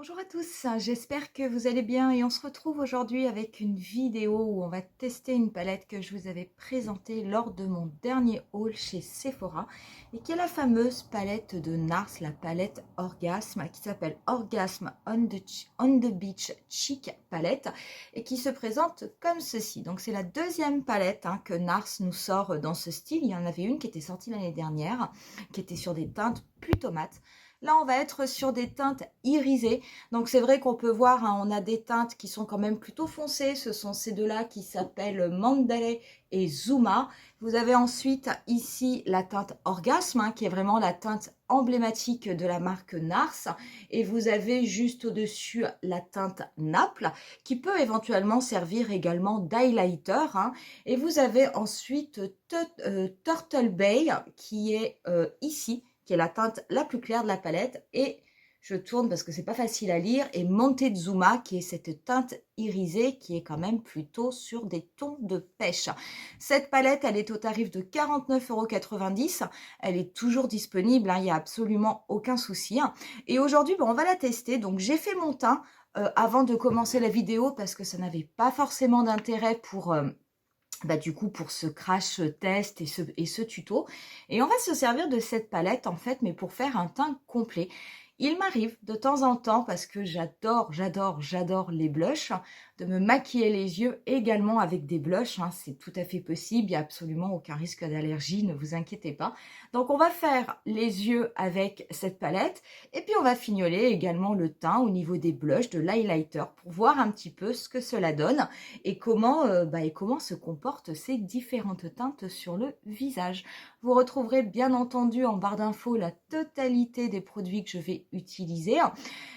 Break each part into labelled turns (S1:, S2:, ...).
S1: Bonjour à tous, j'espère que vous allez bien et on se retrouve aujourd'hui avec une vidéo où on va tester une palette que je vous avais présentée lors de mon dernier haul chez Sephora et qui est la fameuse palette de NARS, la palette Orgasme qui s'appelle Orgasme on the Beach Chic Palette et qui se présente comme ceci. Donc c'est la deuxième palette que NARS nous sort dans ce style. Il y en avait une qui était sortie l'année dernière qui était sur des teintes plutôt mates. Là, on va être sur des teintes irisées. Donc, c'est vrai qu'on peut voir, on a des teintes qui sont quand même plutôt foncées. Ce sont ces deux-là qui s'appellent Mandalay et Zuma. Vous avez ensuite ici la teinte Orgasme, qui est vraiment la teinte emblématique de la marque NARS. Et vous avez juste au-dessus la teinte Naples, qui peut éventuellement servir également d'highlighter. Et vous avez ensuite Turtle Bay, qui est ici, qui est la teinte la plus claire de la palette, et je tourne parce que c'est pas facile à lire, et Montezuma qui est cette teinte irisée qui est quand même plutôt sur des tons de pêche. Cette palette, elle est au tarif de 49,90 €. Elle est toujours disponible, il n'y a absolument aucun souci. Et aujourd'hui, on va la tester. Donc j'ai fait mon teint avant de commencer la vidéo parce que ça n'avait pas forcément d'intérêt pour du coup pour ce crash test et ce tuto. Et on va se servir de cette palette en fait, mais pour faire un teint complet. Il m'arrive de temps en temps, parce que j'adore les blushs, de me maquiller les yeux également avec des blushs. C'est tout à fait possible, il n'y a absolument aucun risque d'allergie, ne vous inquiétez pas. Donc on va faire les yeux avec cette palette, et puis on va fignoler également le teint au niveau des blushs, de l'highlighter, pour voir un petit peu ce que cela donne et comment se comportent ces différentes teintes sur le visage. Vous retrouverez bien entendu en barre d'infos la totalité des produits que je vais utiliser.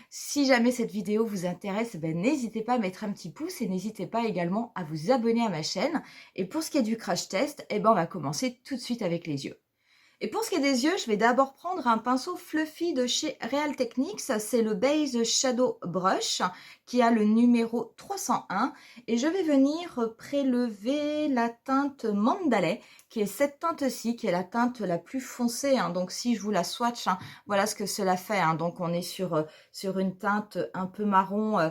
S1: Si jamais cette vidéo vous intéresse, n'hésitez pas à mettre un petit pouce et n'hésitez pas également à vous abonner à ma chaîne. Et pour ce qui est du crash test, on va commencer tout de suite avec les yeux. Et pour ce qui est des yeux, je vais d'abord prendre un pinceau fluffy de chez Real Techniques. C'est le Base Shadow Brush qui a le numéro 301. Et je vais venir prélever la teinte Mandalay, qui est cette teinte-ci, qui est la teinte la plus foncée. Donc si je vous la swatch, voilà ce que cela fait. Donc on est sur une teinte un peu marron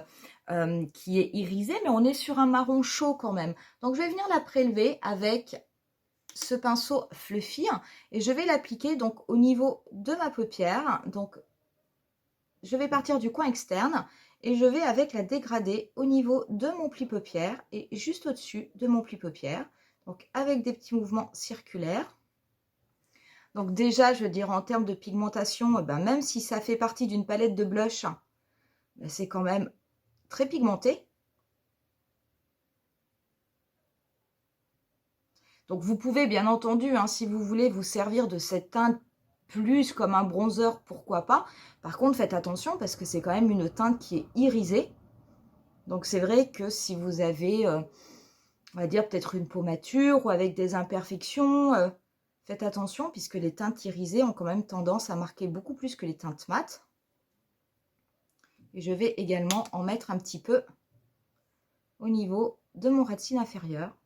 S1: qui est irisée, mais on est sur un marron chaud quand même. Donc je vais venir la prélever avec ce pinceau fluffy et je vais l'appliquer donc au niveau de ma paupière. Donc je vais partir du coin externe et je vais avec la dégrader au niveau de mon pli paupière et juste au-dessus de mon pli paupière, donc avec des petits mouvements circulaires. Donc déjà, je veux dire, en termes de pigmentation, même si ça fait partie d'une palette de blush, c'est quand même très pigmenté. Donc vous pouvez bien entendu, si vous voulez vous servir de cette teinte plus comme un bronzer, pourquoi pas. Par contre, faites attention parce que c'est quand même une teinte qui est irisée. Donc c'est vrai que si vous avez, on va dire peut-être une peau mature ou avec des imperfections, faites attention puisque les teintes irisées ont quand même tendance à marquer beaucoup plus que les teintes mates. Et je vais également en mettre un petit peu au niveau de mon ras de cils inférieur.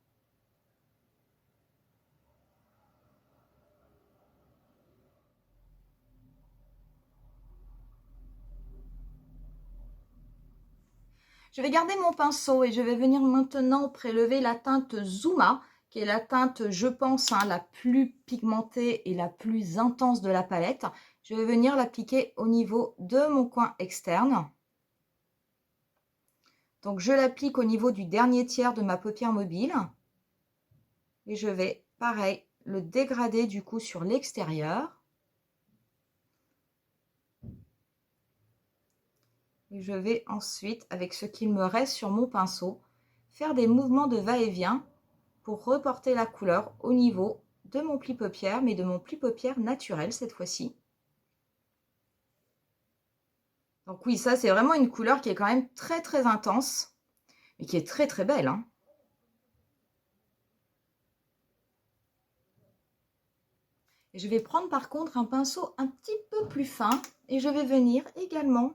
S1: Je vais garder mon pinceau et je vais venir maintenant prélever la teinte Zuma, qui est la teinte, je pense, la plus pigmentée et la plus intense de la palette. Je vais venir l'appliquer au niveau de mon coin externe. Donc, je l'applique au niveau du dernier tiers de ma paupière mobile. Et je vais, pareil, le dégrader du coup sur l'extérieur. Et je vais ensuite, avec ce qu'il me reste sur mon pinceau, faire des mouvements de va-et-vient pour reporter la couleur au niveau de mon pli paupière, mais de mon pli paupière naturel cette fois-ci. Donc oui, ça c'est vraiment une couleur qui est quand même très très intense, mais qui est très très belle. Et je vais prendre par contre un pinceau un petit peu plus fin et je vais venir également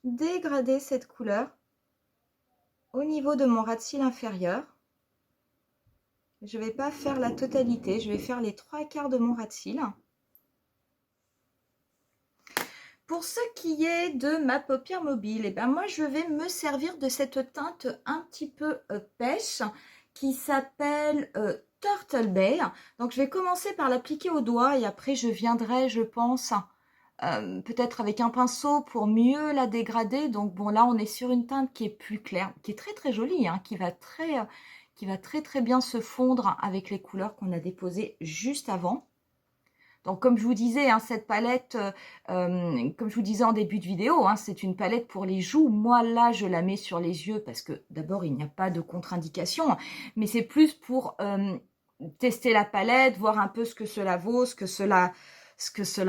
S1: dégrader cette couleur au niveau de mon ras de cils inférieur. Je ne vais pas faire la totalité, je vais faire les 3/4 de mon ras de cils. Pour ce qui est de ma paupière mobile, et ben moi je vais me servir de cette teinte un petit peu pêche qui s'appelle Turtle Bay. Donc je vais commencer par l'appliquer au doigt et après je viendrai, je pense, peut-être avec un pinceau pour mieux la dégrader. Donc bon, là on est sur une teinte qui est plus claire, qui est très très jolie, hein, qui va très bien se fondre avec les couleurs qu'on a déposées juste avant. Donc, comme je vous disais, hein, cette palette, comme je vous disais en début de vidéo, hein, c'est une palette pour les joues. Moi, là, je la mets sur les yeux parce que d'abord, il n'y a pas de contre-indication, mais c'est plus pour tester la palette, voir un peu ce que cela vaut, ce que cela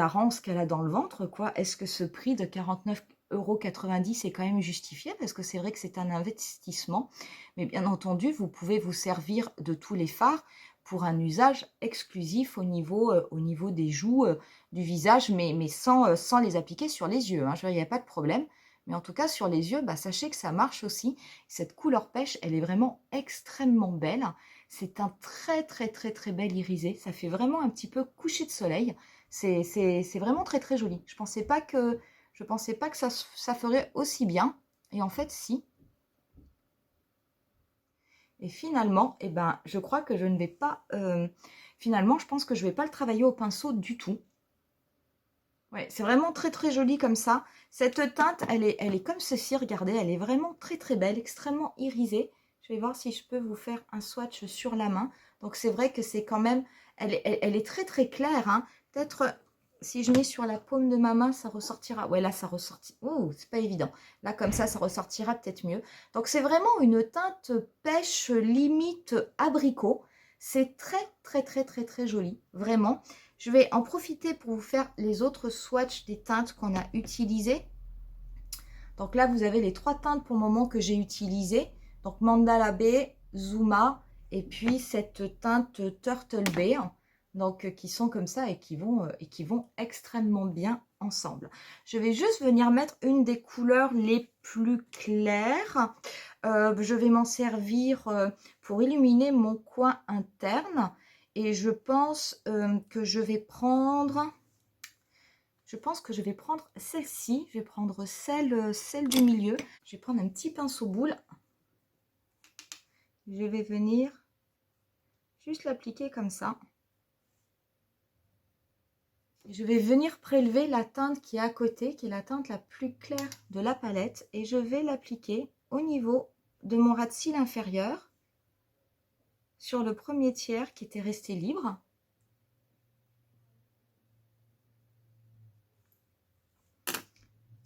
S1: rend, ce qu'elle a dans le ventre, quoi. Est-ce que ce prix de 49,90 € est quand même justifié? Parce que c'est vrai que c'est un investissement. Mais bien entendu, vous pouvez vous servir de tous les fards pour un usage exclusif au niveau des joues, du visage, mais sans les appliquer sur les yeux, hein. Je veux dire, il n'y a pas de problème. Mais en tout cas, sur les yeux, bah, sachez que ça marche aussi. Cette couleur pêche, elle est vraiment extrêmement belle. C'est un très, très, très, très bel irisé. Ça fait vraiment un petit peu coucher de soleil. C'est vraiment très, très joli. Je pensais pas que ça ferait aussi bien. Et en fait, si. Et finalement, eh ben, je crois que je ne vais pas... finalement, je pense que je ne vais pas le travailler au pinceau du tout. Ouais, c'est vraiment très très joli comme ça. Cette teinte, elle est comme ceci, regardez, elle est vraiment très très belle, extrêmement irisée. Je vais voir si je peux vous faire un swatch sur la main. Donc c'est vrai que c'est quand même... Elle est très très claire, hein. Peut-être... Si je mets sur la paume de ma main, ça ressortira. Ouais, là, ça ressortit. Oh, c'est pas évident. Là, comme ça ressortira peut-être mieux. Donc, c'est vraiment une teinte pêche limite abricot. C'est très, très, très, très, très joli. Vraiment. Je vais en profiter pour vous faire les autres swatchs des teintes qu'on a utilisées. Donc là, vous avez les 3 teintes pour le moment que j'ai utilisées. Donc, Mandala Bay, Zuma et puis cette teinte Turtle Bay. Donc, qui sont comme ça et qui vont extrêmement bien ensemble. Je vais juste venir mettre une des couleurs les plus claires. Je vais m'en servir pour illuminer mon coin interne. Et je pense que je vais prendre... celle-ci. Je vais prendre celle du milieu. Je vais prendre un petit pinceau boule. Je vais venir juste l'appliquer comme ça. Je vais venir prélever la teinte qui est à côté, qui est la teinte la plus claire de la palette. Et je vais l'appliquer au niveau de mon ras de cils inférieur, sur le premier tiers qui était resté libre.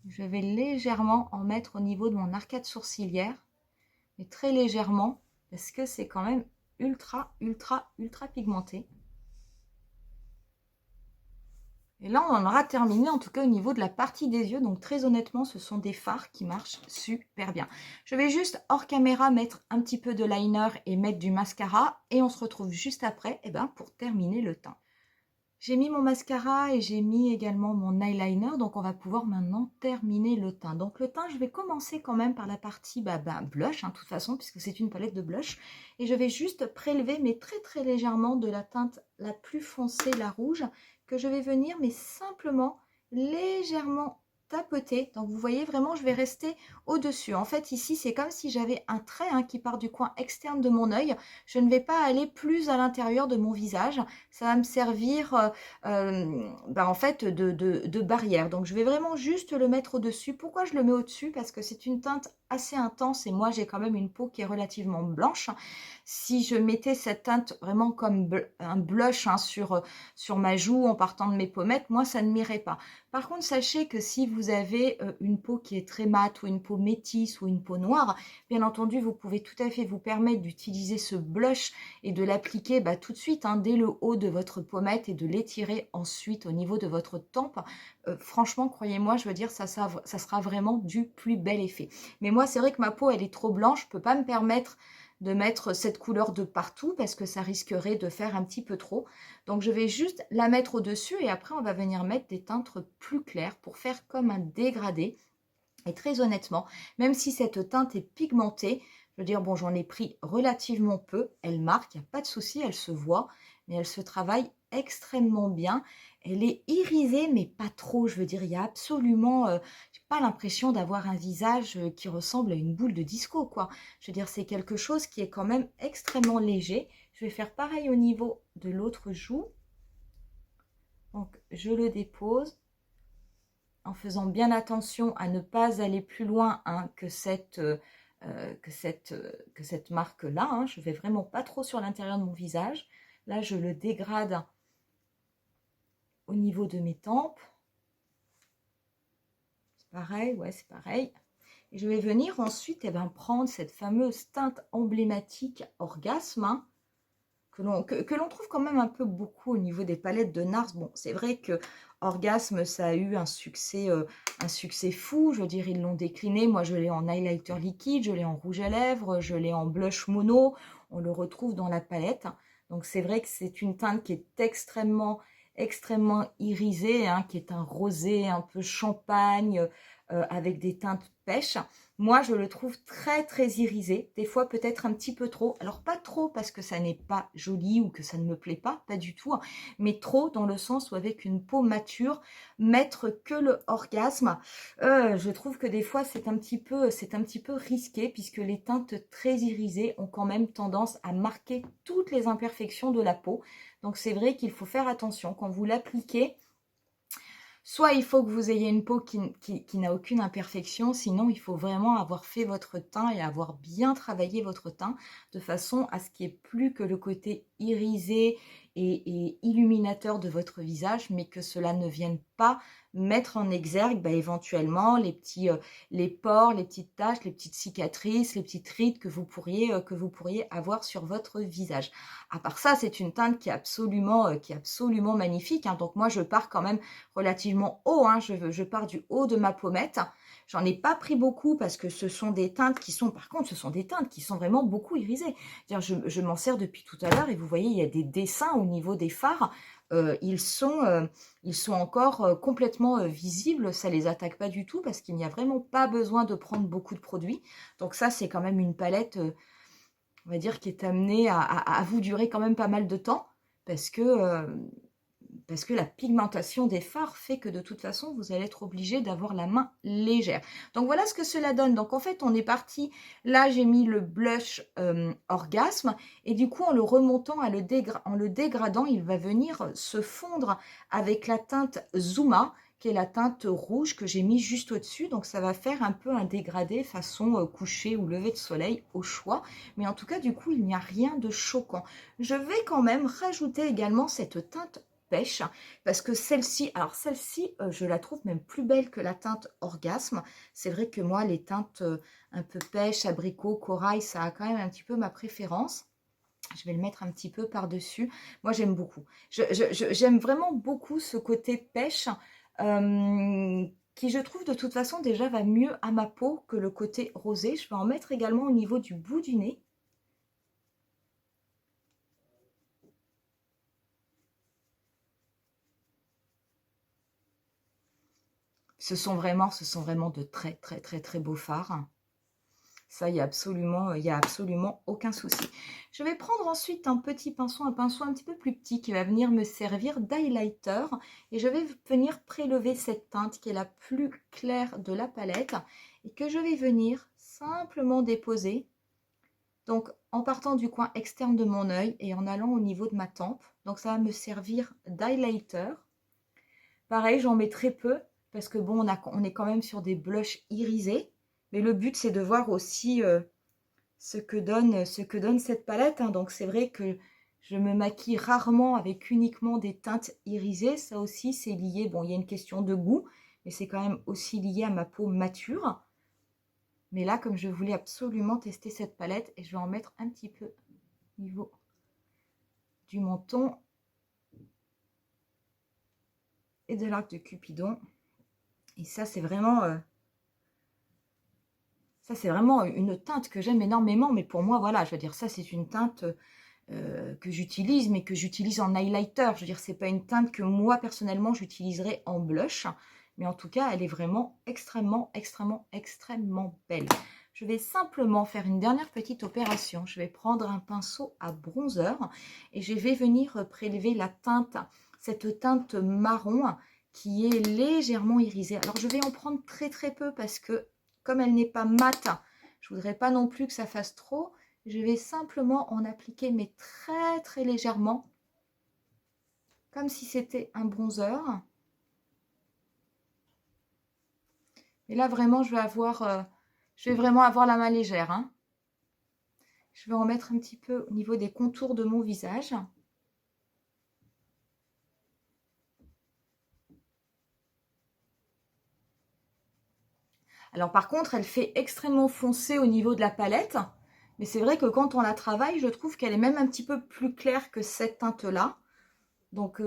S1: Je vais légèrement en mettre au niveau de mon arcade sourcilière, mais très légèrement, parce que c'est quand même ultra, ultra, ultra pigmenté. Et là, on en aura terminé, en tout cas au niveau de la partie des yeux. Donc très honnêtement, ce sont des fards qui marchent super bien. Je vais juste hors caméra mettre un petit peu de liner et mettre du mascara. Et on se retrouve juste après pour terminer le teint. J'ai mis mon mascara et j'ai mis également mon eyeliner. Donc on va pouvoir maintenant terminer le teint. Donc le teint, je vais commencer quand même par la partie blush, hein, de toute façon, puisque c'est une palette de blush. Et je vais juste prélever, mais très très légèrement, de la teinte la plus foncée, la rouge, que je vais venir, mais simplement, légèrement tapoter. Donc vous voyez vraiment, je vais rester au-dessus. En fait, ici, c'est comme si j'avais un trait qui part du coin externe de mon œil. Je ne vais pas aller plus à l'intérieur de mon visage. Ça va me servir en fait de barrière. Donc je vais vraiment juste le mettre au-dessus. Pourquoi je le mets au-dessus? Parce que c'est une teinte assez intense et moi j'ai quand même une peau qui est relativement blanche. Si je mettais cette teinte vraiment comme un blush sur ma joue en partant de mes pommettes, moi ça ne m'irait pas. Par contre, sachez que si vous avez une peau qui est très mate ou une peau métisse ou une peau noire, bien entendu vous pouvez tout à fait vous permettre d'utiliser ce blush et de l'appliquer tout de suite, hein, dès le haut de votre pommette et de l'étirer ensuite au niveau de votre tempe. Franchement, croyez-moi, je veux dire, ça sera vraiment du plus bel effet. Mais moi, c'est vrai que ma peau, elle est trop blanche, je ne peux pas me permettre de mettre cette couleur de partout parce que ça risquerait de faire un petit peu trop. Donc, je vais juste la mettre au-dessus et après, on va venir mettre des teintes plus claires pour faire comme un dégradé. Et très honnêtement, même si cette teinte est pigmentée, je veux dire, bon, j'en ai pris relativement peu, elle marque, il n'y a pas de souci, elle se voit, mais elle se travaille extrêmement bien. Elle est irisée, mais pas trop. Je veux dire, il y a absolument... j'ai pas l'impression d'avoir un visage qui ressemble à une boule de disco, quoi. Je veux dire, c'est quelque chose qui est quand même extrêmement léger. Je vais faire pareil au niveau de l'autre joue. Donc, je le dépose en faisant bien attention à ne pas aller plus loin hein, que cette marque-là. Hein. Je ne vais vraiment pas trop sur l'intérieur de mon visage. Là, je le dégrade au niveau de mes tempes. C'est pareil, ouais, c'est pareil. Et je vais venir ensuite prendre cette fameuse teinte emblématique Orgasme, hein, que l'on trouve quand même un peu beaucoup au niveau des palettes de NARS. Bon, c'est vrai que Orgasme, ça a eu un succès fou. Je veux dire, ils l'ont décliné. Moi, je l'ai en highlighter liquide, je l'ai en rouge à lèvres, je l'ai en blush mono. On le retrouve dans la palette. Donc, c'est vrai que c'est une teinte qui est extrêmement irisée, hein, qui est un rosé un peu champagne, avec des teintes pêche. Moi, je le trouve très irisé, des fois peut-être un petit peu trop. Alors pas trop parce que ça n'est pas joli ou que ça ne me plaît pas du tout, hein, mais trop dans le sens où avec une peau mature, mettre que le orgasme, je trouve que des fois c'est un petit peu risqué puisque les teintes très irisées ont quand même tendance à marquer toutes les imperfections de la peau. Donc c'est vrai qu'il faut faire attention quand vous l'appliquez. Soit il faut que vous ayez une peau qui n'a aucune imperfection, sinon il faut vraiment avoir fait votre teint et avoir bien travaillé votre teint de façon à ce qu'il n'y ait plus que le côté irisé et illuminateur de votre visage, mais que cela ne vienne pas mettre en exergue éventuellement les pores, les petites taches, les petites cicatrices, les petites rides que vous pourriez avoir sur votre visage. À part ça, c'est une teinte qui est absolument magnifique, hein. Donc moi, je pars quand même relativement haut, hein. Je pars du haut de ma pommette. J'en ai pas pris beaucoup parce que ce sont des teintes qui sont, par contre, ce sont des teintes qui sont vraiment beaucoup irisées. Je m'en sers depuis tout à l'heure et vous voyez, il y a des dessins au niveau des fards. Ils sont encore complètement visibles, ça les attaque pas du tout parce qu'il n'y a vraiment pas besoin de prendre beaucoup de produits. Donc ça, c'est quand même une palette, on va dire, qui est amenée à vous durer quand même pas mal de temps parce que la pigmentation des fards fait que de toute façon, vous allez être obligé d'avoir la main légère. Donc, voilà ce que cela donne. Donc, en fait, on est parti. Là, j'ai mis le blush Orgasme. Et du coup, en le remontant, en le dégradant, il va venir se fondre avec la teinte Zuma, qui est la teinte rouge que j'ai mis juste au-dessus. Donc, ça va faire un peu un dégradé façon coucher ou lever de soleil au choix. Mais en tout cas, du coup, il n'y a rien de choquant. Je vais quand même rajouter également cette teinte pêche parce que celle-ci, je la trouve même plus belle que la teinte Orgasme. C'est vrai que moi, les teintes un peu pêche, abricot, corail, ça a quand même un petit peu ma préférence. Je vais le mettre un petit peu par-dessus. Moi, j'aime beaucoup. J'aime vraiment beaucoup ce côté pêche qui, je trouve, de toute façon, déjà va mieux à ma peau que le côté rosé. Je vais en mettre également au niveau du bout du nez. Ce sont vraiment de très beaux fards. Ça, il y a absolument aucun souci. Je vais prendre ensuite un petit pinceau, un pinceau un petit peu plus petit qui va venir me servir d'highlighter. Et je vais venir prélever cette teinte qui est la plus claire de la palette et que je vais venir simplement déposer. Donc, en partant du coin externe de mon œil et en allant au niveau de ma tempe. Donc, ça va me servir d'highlighter. Pareil, j'en mets très peu parce que bon, on est quand même sur des blushs irisés. Mais le but, c'est de voir aussi ce que donne cette palette, hein. Donc, c'est vrai que je me maquille rarement avec uniquement des teintes irisées. Ça aussi, c'est lié, bon, il y a une question de goût, mais c'est quand même aussi lié à ma peau mature. Mais là, comme je voulais absolument tester cette palette, et je vais en mettre un petit peu au niveau du menton et de l'arc de Cupidon. Et ça, c'est vraiment... ça, c'est vraiment une teinte que j'aime énormément. Mais pour moi, voilà, je veux dire, ça, c'est une teinte que j'utilise, mais que j'utilise en highlighter. Je veux dire, c'est pas une teinte que moi, personnellement, j'utiliserais en blush. Mais en tout cas, elle est vraiment extrêmement belle. Je vais simplement faire une dernière petite opération. Je vais prendre un pinceau à bronzer et je vais venir prélever la teinte cette teinte marron qui est légèrement irisée. Alors, je vais en prendre très très peu parce que comme elle n'est pas mate, je ne voudrais pas non plus que ça fasse trop. Je vais simplement en appliquer, mais très très légèrement, comme si c'était un bronzer. Et là, vraiment, je vais vraiment avoir la main légère, hein. Je vais en mettre un petit peu au niveau des contours de mon visage. Alors par contre, elle fait extrêmement foncé au niveau de la palette. Mais c'est vrai que quand on la travaille, je trouve qu'elle est même un petit peu plus claire que cette teinte-là. Donc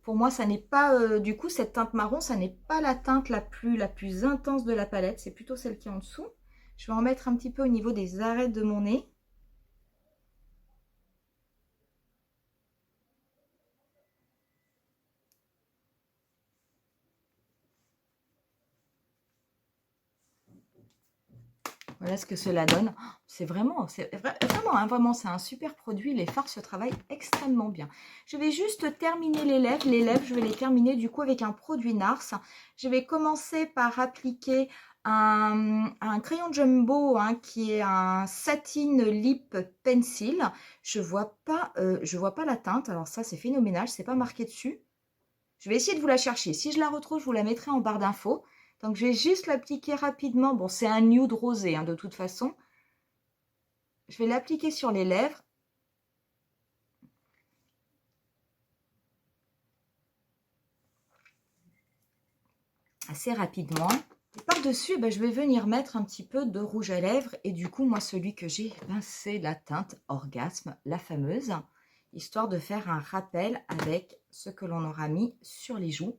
S1: pour moi, ça n'est pas... du coup, cette teinte marron, ça n'est pas la teinte la plus intense de la palette. C'est plutôt celle qui est en dessous. Je vais en mettre un petit peu au niveau des arêtes de mon nez. Voilà ce que cela donne. C'est vraiment, vraiment, c'est un super produit. Les fards se travaillent extrêmement bien. Je vais juste terminer les lèvres. Les lèvres, je vais les terminer du coup avec un produit NARS. Je vais commencer par appliquer un crayon jumbo qui est un satin lip pencil. Je vois pas la teinte. Alors ça, c'est phénoménal. C'est pas marqué dessus. Je vais essayer de vous la chercher. Si je la retrouve, je vous la mettrai en barre d'infos. Donc, je vais juste l'appliquer rapidement. Bon, c'est un nude rosé, de toute façon. Je vais l'appliquer sur les lèvres. Assez rapidement. Et par-dessus, je vais venir mettre un petit peu de rouge à lèvres. Et du coup, moi, celui que j'ai, c'est la teinte Orgasme, la fameuse. Histoire de faire un rappel avec ce que l'on aura mis sur les joues.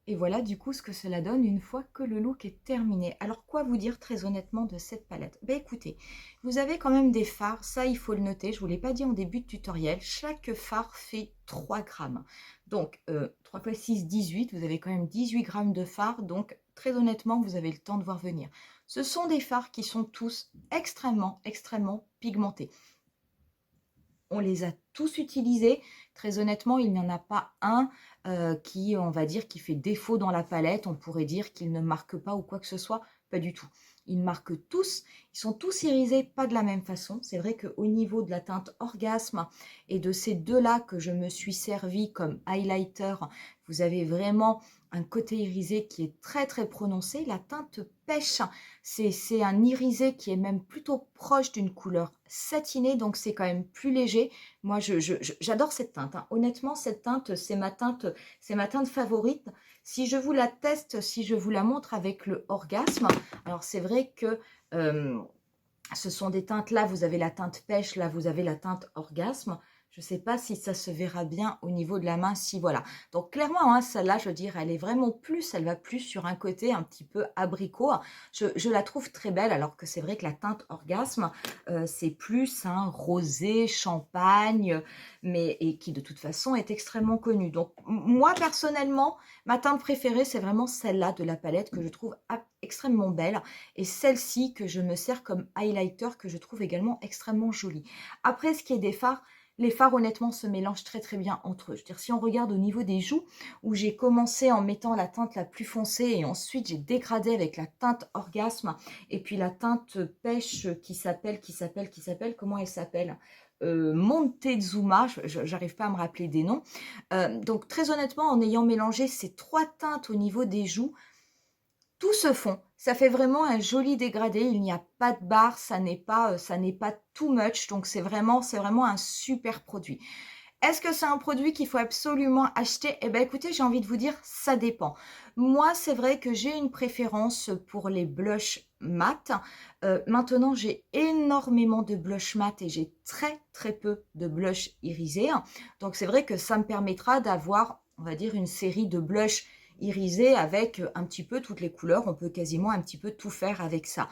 S1: Et voilà du coup ce que cela donne une fois que le look est terminé. Alors quoi vous dire très honnêtement de cette palette? Écoutez, vous avez quand même des fards, ça il faut le noter, je ne vous l'ai pas dit en début de tutoriel, chaque fard fait 3 grammes. Donc 3 x 6, 18, vous avez quand même 18 grammes de fard, donc très honnêtement vous avez le temps de voir venir. Ce sont des fards qui sont tous extrêmement pigmentés. On les a tous utilisés. Très honnêtement, il n'y en a pas un qui, on va dire, qui fait défaut dans la palette. On pourrait dire qu'il ne marque pas ou quoi que ce soit. Pas du tout. Ils marquent tous. Ils sont tous irisés, pas de la même façon. C'est vrai qu'au niveau de la teinte Orgasme et de ces deux-là que je me suis servi comme highlighter, vous avez vraiment un côté irisé qui est très prononcé. La teinte Pêche, c'est un irisé qui est même plutôt proche d'une couleur satinée, donc c'est quand même plus léger. Moi, j'adore cette teinte. Honnêtement, cette teinte, c'est ma teinte favorite. Si je vous la teste, si je vous la montre avec le Orgasme, alors c'est vrai que ce sont des teintes, là vous avez la teinte Pêche, là vous avez la teinte Orgasme. Je ne sais pas si ça se verra bien au niveau de la main, si voilà. Donc clairement, celle-là, je veux dire, elle est vraiment plus, elle va plus sur un côté un petit peu abricot. Je la trouve très belle, alors que c'est vrai que la teinte Orgasme, c'est plus un rosé, champagne, et qui de toute façon est extrêmement connue. Donc moi, personnellement, ma teinte préférée, c'est vraiment celle-là de la palette que je trouve extrêmement belle. Et celle-ci que je me sers comme highlighter, que je trouve également extrêmement jolie. Après, ce qui est des fards, les fards, honnêtement, se mélangent très bien entre eux. Je veux dire, si on regarde au niveau des joues, où j'ai commencé en mettant la teinte la plus foncée et ensuite j'ai dégradé avec la teinte Orgasme et puis la teinte Pêche qui s'appelle, comment elle s'appelle Montezuma, j'arrive pas à me rappeler des noms. Donc, très honnêtement, en ayant mélangé ces 3 teintes au niveau des joues, tout se fond. Ça fait vraiment un joli dégradé. Il n'y a pas de barre, ça n'est pas too much. Donc c'est vraiment un super produit. Est-ce que c'est un produit qu'il faut absolument acheter? Eh bien, écoutez, j'ai envie de vous dire, ça dépend. Moi, c'est vrai que j'ai une préférence pour les blushs mat. Maintenant, j'ai énormément de blush mat et j'ai très peu de blush irisé. Donc, c'est vrai que ça me permettra d'avoir, on va dire, une série de blushs irisé avec un petit peu toutes les couleurs. On peut quasiment un petit peu tout faire avec ça.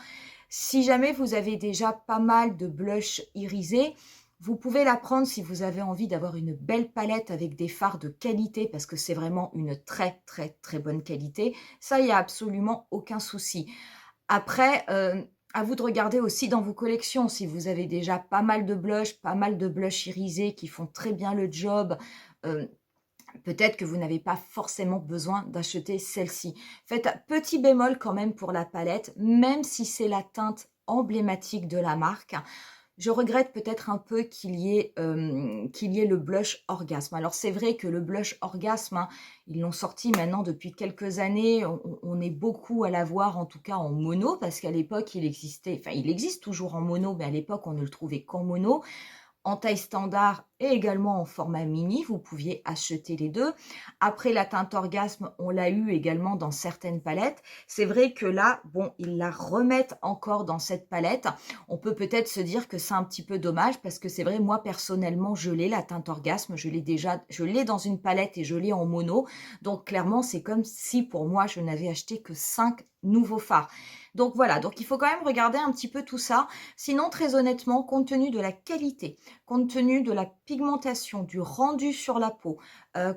S1: Si jamais vous avez déjà pas mal de blush irisés, vous pouvez la prendre si vous avez envie d'avoir une belle palette avec des fards de qualité parce que c'est vraiment une très bonne qualité. Ça, il n'y a absolument aucun souci. Après, À vous de regarder aussi dans vos collections, si vous avez déjà pas mal de blush irisés qui font très bien le job, euh, peut-être que vous n'avez pas forcément besoin d'acheter celle-ci. Faites un petit bémol quand même pour la palette, même si c'est la teinte emblématique de la marque. Je regrette peut-être un peu qu'il y ait le blush Orgasme. Alors c'est vrai que le blush Orgasme, hein, ils l'ont sorti maintenant depuis quelques années. On est beaucoup à l'avoir, en tout cas en mono, parce qu'à l'époque il existait, enfin il existe toujours en mono, mais à l'époque on ne le trouvait qu'en mono. En taille standard et également en format mini, vous pouviez acheter les deux. Après la teinte Orgasme, on l'a eu également dans certaines palettes. C'est vrai que là, bon, ils la remettent encore dans cette palette. On peut peut-être se dire que c'est un petit peu dommage parce que c'est vrai, moi personnellement, je l'ai, la teinte Orgasme, je l'ai dans une palette et je l'ai en mono. Donc clairement, c'est comme si pour moi, je n'avais acheté que 5 nouveaux fards. Donc voilà, donc il faut quand même regarder un petit peu tout ça. Sinon, très honnêtement, compte tenu de la qualité, compte tenu de la pigmentation, du rendu sur la peau,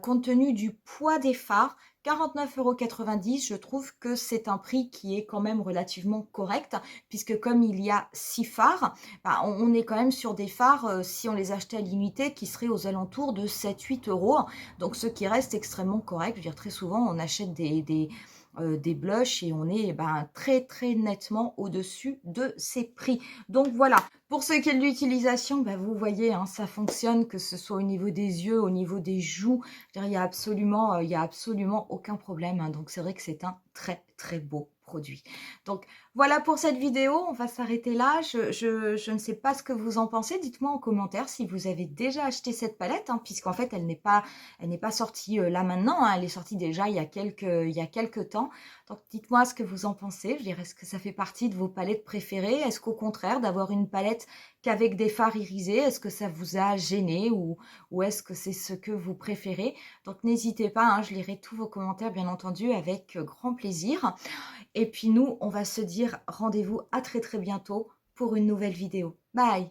S1: compte tenu du poids des fards, 49,90 €, je trouve que c'est un prix qui est quand même relativement correct, puisque comme il y a 6 fards, bah, on est quand même sur des fards, si on les achetait à l'unité, qui seraient aux alentours de 7-8 €. Donc ce qui reste extrêmement correct. Je veux dire, très souvent, on achète des blushs et on est très très nettement au-dessus de ces prix. Donc voilà, pour ce qui est de l'utilisation, vous voyez, hein, ça fonctionne, que ce soit au niveau des yeux, au niveau des joues. Je veux dire, il y a absolument aucun problème, hein. Donc c'est vrai que c'est un très très beau produit. Donc voilà pour cette vidéo, on va s'arrêter là. Je ne sais pas ce que vous en pensez. Dites-moi en commentaire si vous avez déjà acheté cette palette, hein, puisqu'en fait elle n'est pas sortie là maintenant, hein, elle est sortie déjà il y a quelques temps. Donc dites-moi ce que vous en pensez. Je dirais, est-ce que ça fait partie de vos palettes préférées? Est-ce qu'au contraire, d'avoir une palette qu'avec des fards irisés, est-ce que ça vous a gêné ou est-ce que c'est ce que vous préférez? Donc n'hésitez pas, hein, je lirai tous vos commentaires bien entendu avec grand plaisir. Et puis nous, on va se dire rendez-vous à très très bientôt pour une nouvelle vidéo. Bye!